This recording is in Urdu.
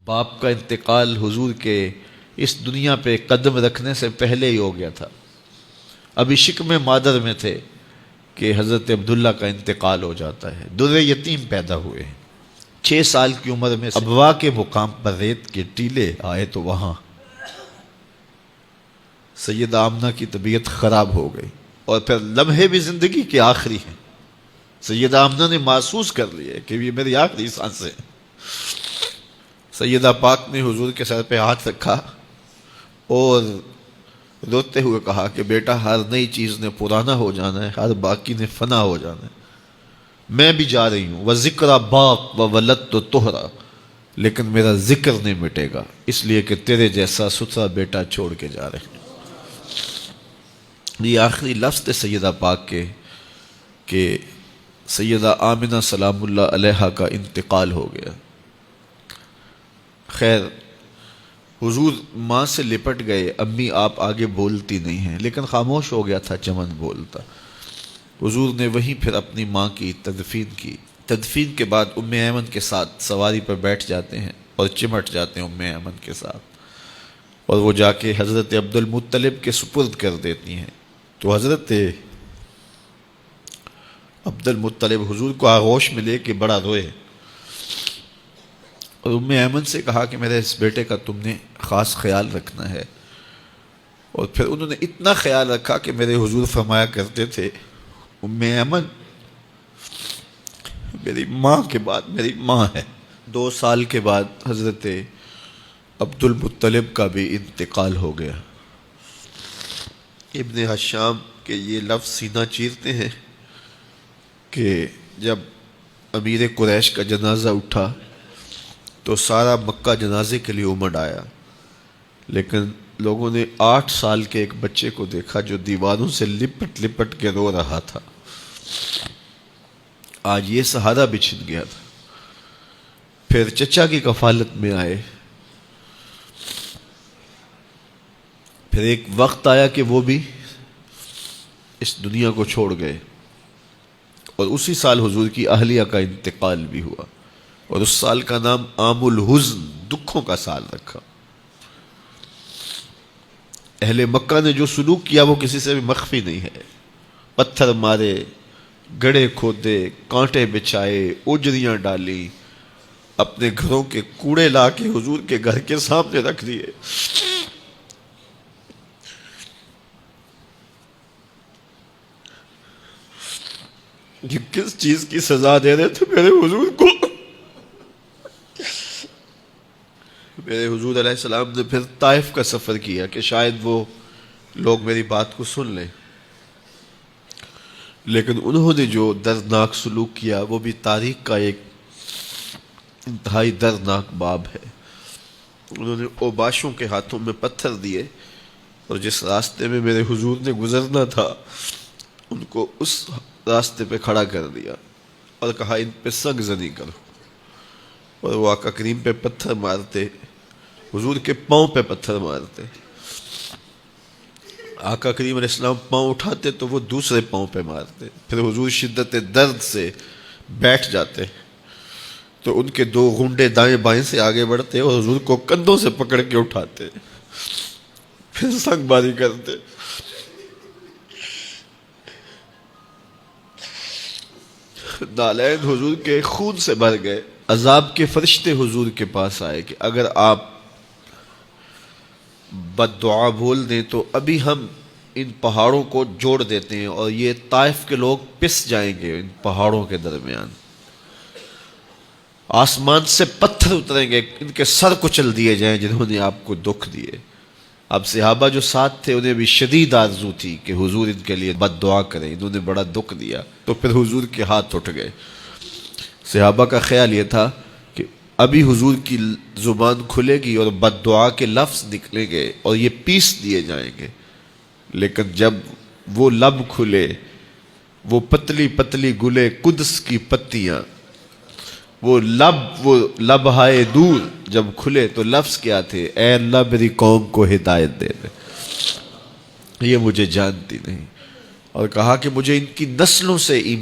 باپ کا انتقال حضور کے اس دنیا پہ قدم رکھنے سے پہلے ہی ہو گیا تھا۔ ابھی شکم مادر میں تھے کہ حضرت عبداللہ کا انتقال ہو جاتا ہے۔ در یتیم پیدا ہوئے ہیں۔ 6 سال کی عمر میں ابوا کے مقام پر ریت کے ٹیلے آئے تو وہاں سیدہ آمنہ کی طبیعت خراب ہو گئی، اور پھر لمحے بھی زندگی کے آخری ہیں۔ سیدہ آمنہ نے محسوس کر لیا کہ یہ میری آخری سانسیں ہیں۔ سیدہ پاک نے حضور کے سر پہ ہاتھ رکھا اور روتے ہوئے کہا کہ بیٹا، ہر نئی چیز نے پرانا ہو جانا ہے، ہر باقی نے فنا ہو جانا ہے۔ میں بھی جا رہی ہوں، وَذِكْرَ باق وَوَلَدْتُ طُہْرًا، لیکن میرا ذکر نہیں مٹے گا، اس لیے کہ تیرے جیسا ستھرا بیٹا چھوڑ کے جا رہے ہیں۔ یہ آخری لفظ تھے سیدہ پاک کے کہ سیدہ آمنہ سلام اللہ علیہا کا انتقال ہو گیا۔ خیر، حضور ماں سے لپٹ گئے، امی آپ آگے بولتی نہیں ہیں، لیکن خاموش ہو گیا تھا چمن بولتا۔ حضور نے وہیں پھر اپنی ماں کی تدفین کی۔ تدفین کے بعد ام ایمن کے ساتھ سواری پر بیٹھ جاتے ہیں اور چمٹ جاتے ہیں ام ایمن کے ساتھ، اور وہ جا کے حضرت عبد المطلب کے سپرد کر دیتی ہیں۔ تو حضرت عبد المطلب حضور کو آغوش میں لے کے بڑا روئے، اور ام ایمن سے کہا کہ میرے اس بیٹے کا تم نے خاص خیال رکھنا ہے۔ اور پھر انہوں نے اتنا خیال رکھا کہ میرے حضور فرمایا کرتے تھے، ام ایمن میری ماں کے بعد میری ماں ہے۔ 2 سال کے بعد حضرت عبد المطلب کا بھی انتقال ہو گیا۔ ابن حشام کے یہ لفظ سینہ چیرتے ہیں کہ جب امیر قریش کا جنازہ اٹھا تو سارا مکہ جنازے کے لیے امڑ آیا، لیکن لوگوں نے 8 سال کے ایک بچے کو دیکھا جو دیواروں سے لپٹ لپٹ کے رو رہا تھا۔ آج یہ سہارا بچھن گیا تھا۔ پھر چچا کی کفالت میں آئے، پھر ایک وقت آیا کہ وہ بھی اس دنیا کو چھوڑ گئے، اور اسی سال حضور کی اہلیہ کا انتقال بھی ہوا، اور اس سال کا نام عام الحزن، دکھوں کا سال رکھا۔ اہل مکہ نے جو سلوک کیا وہ کسی سے بھی مخفی نہیں ہے۔ پتھر مارے، گڑھے کھودے، کانٹے بچھائے، اجریاں ڈالی، اپنے گھروں کے کوڑے لا کے حضور کے گھر کے سامنے رکھ دیے۔ یہ کس چیز کی سزا دے رہے تھے میرے حضور کو؟ میرے حضور علیہ السلام نے پھر طائف کا سفر کیا کہ شاید وہ لوگ میری بات کو سن لیں، لیکن انہوں نے جو دردناک سلوک کیا وہ بھی تاریخ کا ایک انتہائی دردناک باب ہے۔ انہوں نے اوباشوں کے ہاتھوں میں پتھر دیے، اور جس راستے میں میرے حضور نے گزرنا تھا ان کو اس راستے پہ کھڑا کر دیا اور کہا ان پہ سنگ زنی کرو، اور وہ آقا کریم پہ پتھر مارتے، حضور کے پاؤں پہ پتھر مارتے۔ آقا کریم علیہ السلام پاؤں اٹھاتے تو وہ دوسرے پاؤں پہ مارتے، پھر حضور شدت درد سے بیٹھ جاتے تو ان کے 2 غنڈے دائیں بائیں سے آگے بڑھتے اور حضور کو کندھوں سے پکڑ کے اٹھاتے، پھر سنگ باری کرتے۔ نالین حضور کے خون سے بھر گئے۔ عذاب کے فرشتے حضور کے پاس آئے کہ اگر آپ بد دعا بول دیں تو ابھی ہم ان پہاڑوں کو جوڑ دیتے ہیں، اور یہ طائف کے لوگ پس جائیں گے ان پہاڑوں کے درمیان، آسمان سے پتھر اتریں گے، ان کے سر کچل دیے جائیں جنہوں نے آپ کو دکھ دیے۔ اب صحابہ جو ساتھ تھے انہیں بھی شدید آرزو تھی کہ حضور ان کے لیے بد دعا کریں، انہوں نے بڑا دکھ دیا، تو پھر حضور کے ہاتھ اٹھ گئے۔ صحابہ کا خیال یہ تھا کہ ابھی حضور کی زبان کھلے گی اور بد دعا کے لفظ نکلیں گے اور یہ پیس دیے جائیں گے، لیکن جب وہ لب کھلے، وہ پتلی پتلی گلے قدس کی پتیاں، وہ لب ہائے دور جب کھلے تو لفظ کیا تھے؟ اے اللہ میری قوم کو ہدایت دے دے، یہ مجھے جانتی نہیں، اور کہا کہ مجھے ان کی نسلوں سے